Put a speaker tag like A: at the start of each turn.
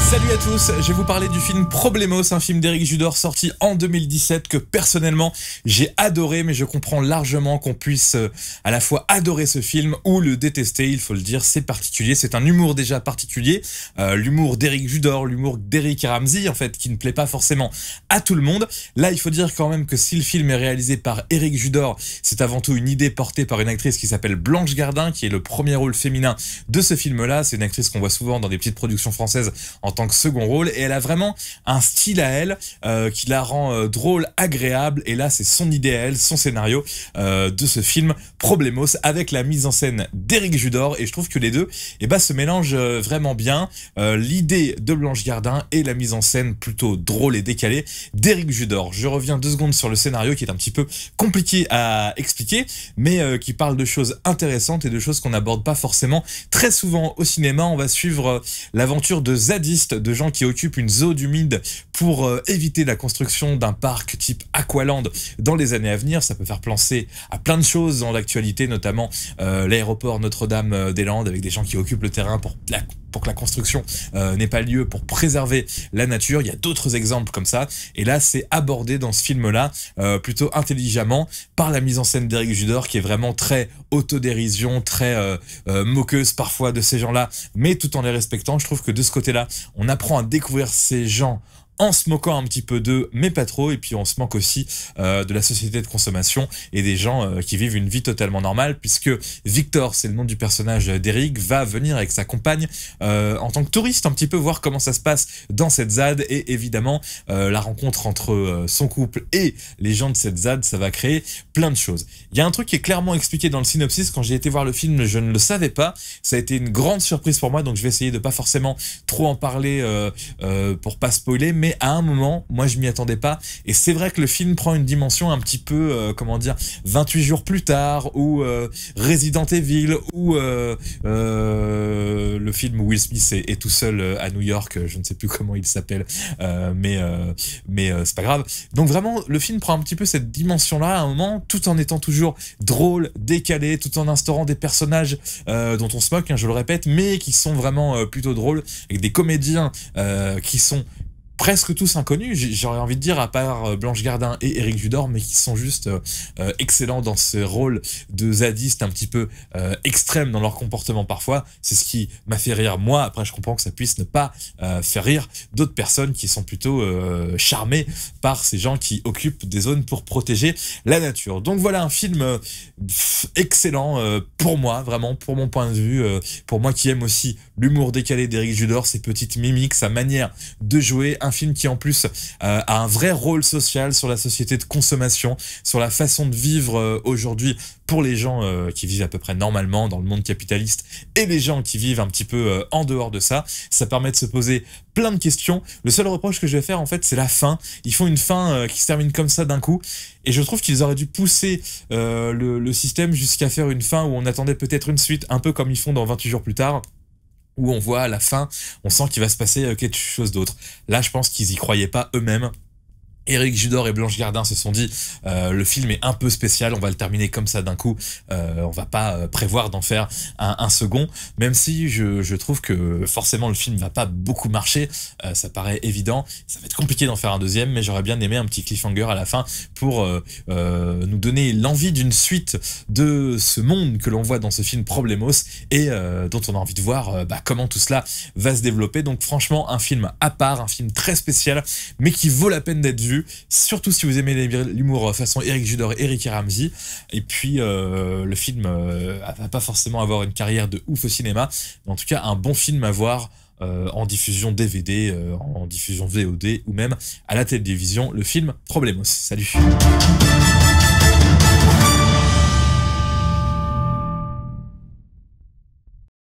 A: Salut à tous, je vais vous parler du film Problemos, un film d'Éric Judor sorti en 2017 que personnellement j'ai adoré, mais je comprends largement qu'on puisse à la fois adorer ce film ou le détester, il faut le dire, c'est particulier, c'est un humour déjà particulier, l'humour d'Éric Judor, l'humour d'Eric et Ramsey en fait, qui ne plaît pas forcément à tout le monde. Là il faut dire quand même que si le film est réalisé par Éric Judor, c'est avant tout une idée portée par une actrice qui s'appelle Blanche Gardin, qui est le premier rôle féminin de ce film-là, c'est une actrice qu'on voit souvent dans des petites productions françaises en tant que second rôle, et elle a vraiment un style à elle qui la rend drôle, agréable, et là c'est son idée à elle, son scénario de ce film Problemos, avec la mise en scène d'Éric Judor, et je trouve que les deux se mélangent vraiment bien, l'idée de Blanche Gardin et la mise en scène plutôt drôle et décalée d'Éric Judor. Je reviens 2 secondes sur le scénario qui est un petit peu compliqué à expliquer, mais qui parle de choses intéressantes et de choses qu'on n'aborde pas forcément très souvent au cinéma. On va suivre l'aventure de zadistes, de gens qui occupent une zone humide pour éviter la construction d'un parc type Aqualand dans les années à venir. Ça peut faire penser à plein de choses dans l'actualité, notamment l'aéroport Notre-Dame-des-Landes, avec des gens qui occupent le terrain pour que la construction n'ait pas lieu, pour préserver la nature. Il y a d'autres exemples comme ça, et là c'est abordé dans ce film-là plutôt intelligemment par la mise en scène d'Éric Judor, qui est vraiment très autodérision, très moqueuse parfois de ces gens-là, mais tout en les respectant. Je trouve que de ce côté-là, on apprend à découvrir ces gens en se moquant un petit peu d'eux, mais pas trop, et puis on se moque aussi de la société de consommation et des gens qui vivent une vie totalement normale, puisque Victor, c'est le nom du personnage d'Éric, va venir avec sa compagne en tant que touriste, un petit peu voir comment ça se passe dans cette ZAD, et évidemment la rencontre entre son couple et les gens de cette ZAD, ça va créer plein de choses. Il y a un truc qui est clairement expliqué dans le synopsis, quand j'ai été voir le film, je ne le savais pas, ça a été une grande surprise pour moi, donc je vais essayer de pas forcément trop en parler pour pas spoiler, mais à un moment, moi je m'y attendais pas, et c'est vrai que le film prend une dimension un petit peu, 28 jours plus tard, ou Resident Evil, ou le film où Will Smith est tout seul à New York, je ne sais plus comment il s'appelle, mais c'est pas grave. Donc vraiment, le film prend un petit peu cette dimension-là à un moment, tout en étant toujours drôle, décalé, tout en instaurant des personnages dont on se moque, hein, je le répète, mais qui sont vraiment plutôt drôles, avec des comédiens qui sont presque tous inconnus, j'aurais envie de dire, à part Blanche Gardin et Éric Judor, mais qui sont juste excellents dans ce rôle de zadistes un petit peu extrêmes dans leur comportement parfois. C'est ce qui m'a fait rire moi. Après, je comprends que ça puisse ne pas faire rire d'autres personnes qui sont plutôt charmées par ces gens qui occupent des zones pour protéger la nature. Donc voilà, un film excellent pour moi, vraiment, pour mon point de vue, pour moi qui aime aussi l'humour décalé d'Éric Judor, ses petites mimiques, sa manière de jouer. Un film qui en plus a un vrai rôle social sur la société de consommation, sur la façon de vivre aujourd'hui pour les gens qui vivent à peu près normalement dans le monde capitaliste, et les gens qui vivent un petit peu en dehors de ça. Ça permet de se poser plein de questions. Le seul reproche que je vais faire en fait, c'est la fin. Ils font une fin qui se termine comme ça d'un coup, et je trouve qu'ils auraient dû pousser le système jusqu'à faire une fin où on attendait peut-être une suite, un peu comme ils font dans 28 jours plus tard, où on voit à la fin, on sent qu'il va se passer quelque chose d'autre. Là, je pense qu'ils y croyaient pas eux-mêmes. Éric Judor et Blanche Gardin se sont dit le film est un peu spécial, on va le terminer comme ça d'un coup, on va pas prévoir d'en faire un second, même si je trouve que forcément le film va pas beaucoup marcher, ça paraît évident, ça va être compliqué d'en faire un deuxième, mais j'aurais bien aimé un petit cliffhanger à la fin pour nous donner l'envie d'une suite de ce monde que l'on voit dans ce film Problemos, et dont on a envie de voir comment tout cela va se développer. Donc franchement, un film à part, un film très spécial, mais qui vaut la peine d'être vu, surtout si vous aimez l'humour façon Éric Judor et Eric et Ramsey. Et puis le film va pas forcément avoir une carrière de ouf au cinéma, mais en tout cas un bon film à voir en diffusion DVD, en diffusion VOD, ou même à la télévision, le film Problemos. Salut.